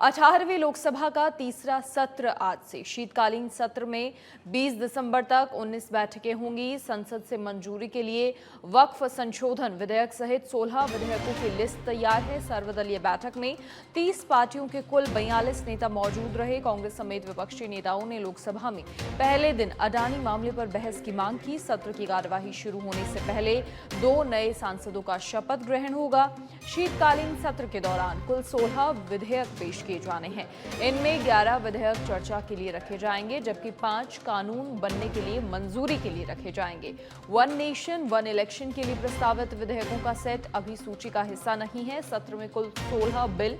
18वीं लोकसभा का तीसरा सत्र आज से। शीतकालीन सत्र में 20 दिसंबर तक 19 बैठकें होंगी। संसद से मंजूरी के लिए वक्फ संशोधन विधेयक सहित 16 विधेयकों की लिस्ट तैयार है। सर्वदलीय बैठक में 30 पार्टियों के कुल 42 नेता मौजूद रहे। कांग्रेस समेत विपक्षी नेताओं ने लोकसभा में पहले दिन अडानी मामले पर बहस की मांग की। सत्र की कार्यवाही शुरू होने से पहले 2 नए सांसदों का शपथ ग्रहण होगा। शीतकालीन सत्र के दौरान कुल 16 विधेयक पेश किए जाने हैं। इनमें 11 विधेयक चर्चा के लिए रखे जाएंगे, जबकि 5 कानून बनने के लिए मंजूरी के लिए रखे जाएंगे। वन नेशन वन इलेक्शन के लिए प्रस्तावित विधेयकों का सेट अभी सूची का हिस्सा नहीं है। सत्र में कुल 16 बिल,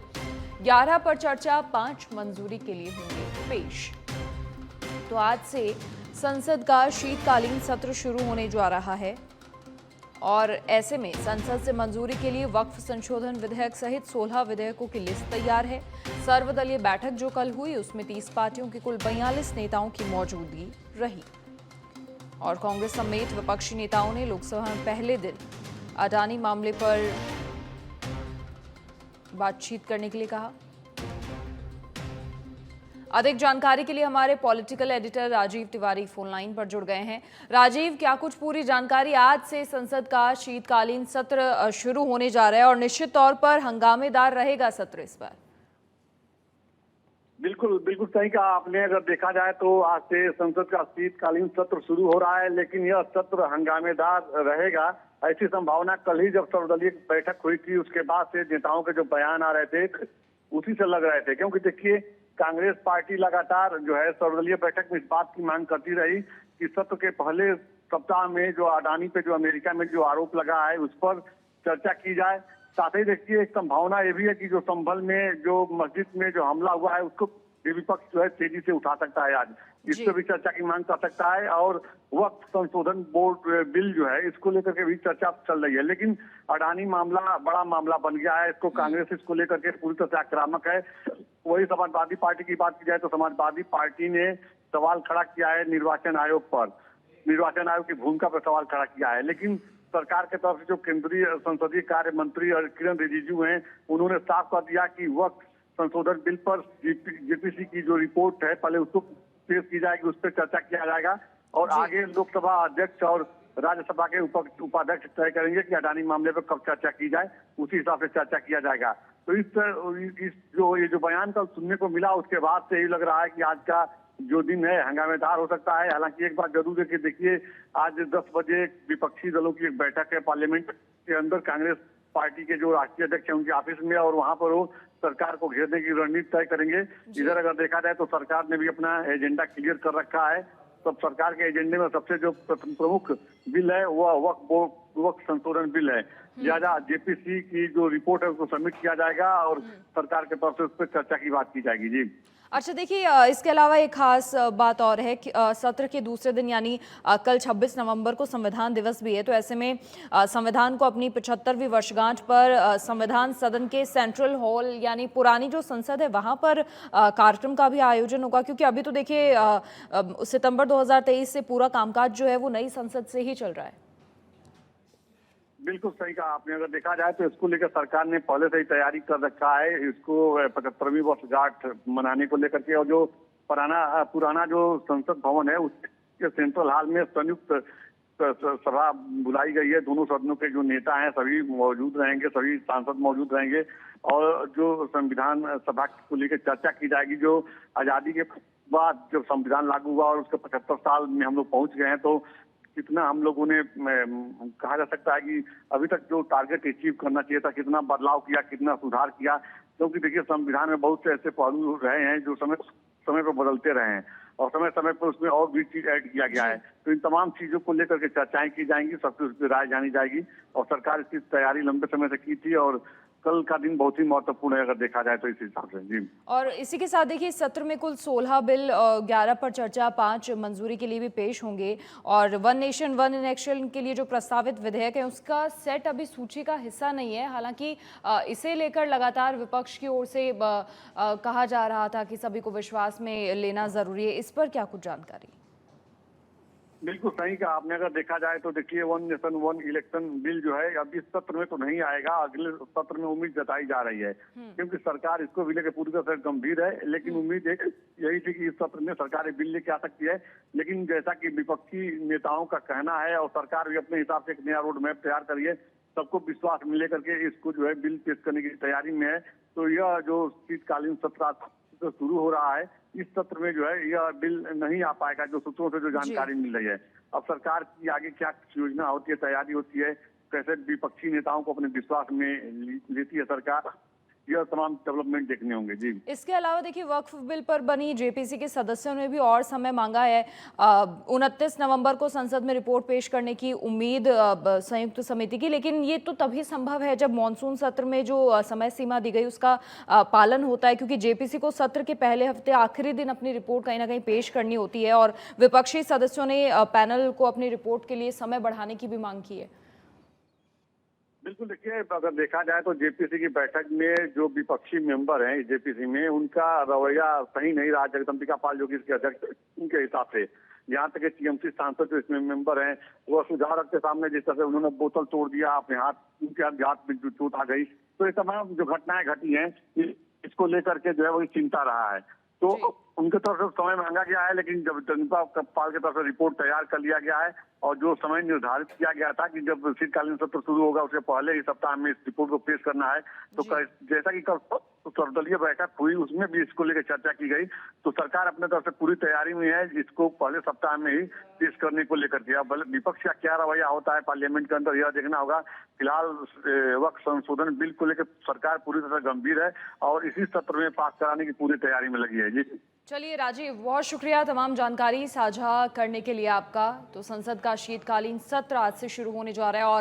11 पर चर्चा, 5 मंजूरी के लिए होंगे पेश। तो आज से संसद का शीतकालीन सत्र शुरू होने जा रहा है और ऐसे में संसद से मंजूरी के लिए वक्फ संशोधन विधेयक सहित 16 विधेयकों की लिस्ट तैयार है। सर्वदलीय बैठक जो कल हुई उसमें 30 पार्टियों के कुल 42 नेताओं की मौजूदगी रही और कांग्रेस समेत विपक्षी नेताओं ने लोकसभा में पहले दिन अडानी मामले पर बातचीत करने के लिए कहा। अधिक जानकारी के लिए हमारे political editor Rajeev Tiwari phone line पर जुड़ गए हैं। राजीव, क्या कुछ पूरी जानकारी? आज से संसद का शीतकालीन सत्र शुरू होने जा रहा है और निश्चित तौर पर हंगामेदार रहेगा सत्र इस बार। बिल्कुल बिल्कुल सही कहा आपने। अगर देखा जाए तो आज से संसद का शीतकालीन सत्र शुरू हो रहा है, लेकिन यह सत्र हंगामेदार रहेगा ऐसी संभावना कल ही जब सर्वदलीय बैठक हुई थी उसके बाद से नेताओं के जो बयान आ रहे थे उसी से लग रहे थे। क्योंकि देखिए, कांग्रेस पार्टी लगातार जो है सर्वदलीय बैठक में इस बात की मांग करती रही कि सत्र के पहले सप्ताह में जो अडानी पे जो अमेरिका में जो आरोप लगा है उस पर चर्चा की जाए। साथ ही देखिए, एक संभावना ये भी है कि जो संभल में जो मस्जिद में जो हमला हुआ है उसको विपक्ष जो है तेजी से उठा सकता है, आज इस पर भी चर्चा की मांग कर सकता है। और वक्फ संशोधन बोर्ड बिल जो है इसको लेकर के भी चर्चा चल रही है। लेकिन अडानी मामला बड़ा मामला बन गया है, इसको कांग्रेस इसको लेकर के पूरी तरह से आक्रामक है। वही समाजवादी पार्टी की बात की जाए तो समाजवादी पार्टी ने सवाल खड़ा किया है निर्वाचन आयोग पर, निर्वाचन आयोग की भूमिका पर सवाल खड़ा किया है। लेकिन सरकार की तरफ से जो केंद्रीय संसदीय कार्य मंत्री और किरण रिजिजू हैं उन्होंने साफ कर दिया कि वक्फ संशोधन बिल पर जेपीसी की जो रिपोर्ट है पहले उसको पेश की जाएगी, उस पर चर्चा किया जाएगा और आगे लोकसभा अध्यक्ष और राज्यसभा के उपाध्यक्ष तय करेंगे कि अडानी मामले पर कब चर्चा की जाए, उसी हिसाब से चर्चा किया जाएगा। तो इस जो बयान कल सुनने को मिला उसके बाद से ही लग रहा है कि आज का जो दिन है हंगामेदार हो सकता है। हालांकि एक बात जरूर है कि देखिए, आज 10 बजे विपक्षी दलों की एक बैठक है पार्लियामेंट के अंदर, कांग्रेस पार्टी के जो राष्ट्रीय अध्यक्ष हैं उनके ऑफिस में, और वहां पर वो सरकार को घेरने की रणनीति तय करेंगे। इधर अगर देखा जाए तो सरकार ने भी अपना एजेंडा क्लियर कर रखा है। तब सरकार के एजेंडे में सबसे जो प्रमुख बिल है वह वक्फ संशोधन बिल है। लिहाजा जेपीसी की जो रिपोर्ट है उसको सबमिट किया जाएगा और सरकार के तरफ से उस पर चर्चा की बात की जाएगी। जी अच्छा, देखिए, इसके अलावा एक खास बात और है कि सत्र के दूसरे दिन यानी कल 26 नवंबर को संविधान दिवस भी है। तो ऐसे में संविधान को अपनी 75वीं वर्षगांठ पर संविधान सदन के सेंट्रल हॉल यानी पुरानी जो संसद है वहां पर कार्यक्रम का भी आयोजन होगा, क्योंकि अभी तो देखिए सितंबर 2023 से पूरा कामकाज जो है वो नई संसद से ही चल रहा है। बिल्कुल सही कहा आपने। अगर देखा जाए तो इसको लेकर सरकार ने पहले से ही तैयारी कर रखा है, इसको 75वीं वर्षगांठ मनाने को लेकर के। और जो पुराना जो संसद भवन है उसके सेंट्रल हॉल में संयुक्त सभा बुलाई गई है। दोनों सदनों के जो नेता हैं सभी मौजूद रहेंगे, सभी सांसद मौजूद रहेंगे और जो संविधान सभा को लेकर चर्चा की जाएगी। जो आजादी के बाद जब संविधान लागू हुआ और उसके 75 साल में हम लोग पहुंच गए हैं, तो कितना हम लोगों ने कहा जा सकता है कि अभी तक जो टारगेट अचीव करना चाहिए था, कितना बदलाव किया, कितना सुधार किया। क्योंकि देखिए, संविधान में बहुत से ऐसे पहलू रहे हैं जो समय समय पर बदलते रहे हैं और समय समय पर उसमें और भी चीज ऐड किया गया है। तो इन तमाम चीजों को लेकर के चर्चाएं की जाएंगी, सबकी उस पर राय जानी जाएगी और सरकार इसकी तैयारी लंबे समय से की थी और कल का दिन बहुत ही महत्वपूर्ण है अगर देखा जाए तो इस हिसाब से। जी, और इसी के साथ देखिए, सत्र में कुल 16 बिल, 11 पर चर्चा, 5 मंजूरी के लिए भी पेश होंगे और वन नेशन वन इलेक्शन के लिए जो प्रस्तावित विधेयक है उसका सेट अभी सूची का हिस्सा नहीं है। हालांकि इसे लेकर लगातार विपक्ष की ओर से कहा जा रहा था कि सभी को विश्वास में लेना जरूरी है। इस पर क्या कुछ जानकारी? बिल्कुल सही कहा आपने। अगर देखा जाए तो देखिए, one nation one election bill जो है अब इस सत्र में तो नहीं आएगा, अगले सत्र में उम्मीद जताई जा रही है, क्योंकि सरकार इसको भी लेकर पूरी तरह से गंभीर है। लेकिन उम्मीद एक यही थी कि इस सत्र में सरकार बिल लेके आ सकती है, लेकिन जैसा कि विपक्षी नेताओं का कहना है और सरकार भी अपने हिसाब से एक नया रोड मैप तैयार करिए, सबको विश्वास मिले करके इसको जो है बिल पेश करने की तैयारी में है। तो यह जो शीतकालीन सत्र जो शुरू हो रहा है, इस सत्र में जो है यह बिल नहीं आ पाएगा, जो सूत्रों से जो जानकारी मिल रही है। अब सरकार की आगे क्या योजना होती है, तैयारी होती है, कैसे विपक्षी नेताओं को अपने विश्वास में लेती है सरकार, यह तमाम डेवलपमेंट देखने होंगे। जी, इसके अलावा देखिए, वक्फ बिल पर बनी जेपीसी के सदस्यों ने भी और समय मांगा है। 29 नवंबर को संसद में रिपोर्ट पेश करने की उम्मीद संयुक्त समिति की, लेकिन ये तो तभी संभव है जब मॉनसून सत्र में जो समय सीमा दी गई उसका पालन होता है, क्योंकि जेपीसी को सत्र के पहले हफ्ते आखिरी दिन अपनी रिपोर्ट कहीं ना कहीं पेश करनी होती है और विपक्षी सदस्यों ने पैनल को अपनी रिपोर्ट के लिए समय बढ़ाने की भी मांग की है। बिल्कुल। देखिए, अगर देखा जाए तो जेपीसी की बैठक में जो विपक्षी मेंबर हैं जेपीसी में, उनका रवैया सही नहीं रहा। जगदम्बिका पाल जो कि इसके अध्यक्ष, उनके हिसाब से यहाँ तक टीएमसी सांसद जो इसमें मेंबर हैं, वो सुझाव रखते सामने, जिस तरह से उन्होंने बोतल तोड़ दिया अपने हाथ, उनके हाथ में चोट आ गई, तो ये तमाम जो घटनाएं घटी हैं इसको लेकर के जो है वही चिंता रहा है। तो उनके तरफ से समय मांगा गया है, लेकिन जब जगदम्बिका पाल की तरफ से रिपोर्ट तैयार कर लिया गया है और जो समय निर्धारित किया गया था कि जब शीतकालीन सत्र शुरू होगा उसके पहले ही सप्ताह में इस रिपोर्ट को पेश करना है, तो जैसा कि कल सर्वदलीय बैठक हुई उसमें भी इसको लेकर चर्चा की गई, तो सरकार अपने तरफ से पूरी तैयारी में है इसको पहले सप्ताह में ही पेश करने को लेकर के। अब विपक्ष का क्या रवैया होता है पार्लियामेंट के अंदर, यह देखना होगा। फिलहाल वक्त संशोधन बिल को लेकर सरकार पूरी तरह गंभीर है और इसी सत्र में पास कराने की पूरी तैयारी में लगी है। जी, चलिए राजीव, बहुत शुक्रिया तमाम जानकारी साझा करने के लिए आपका। तो संसद का शीतकालीन सत्र आज से शुरू होने जा रहा है और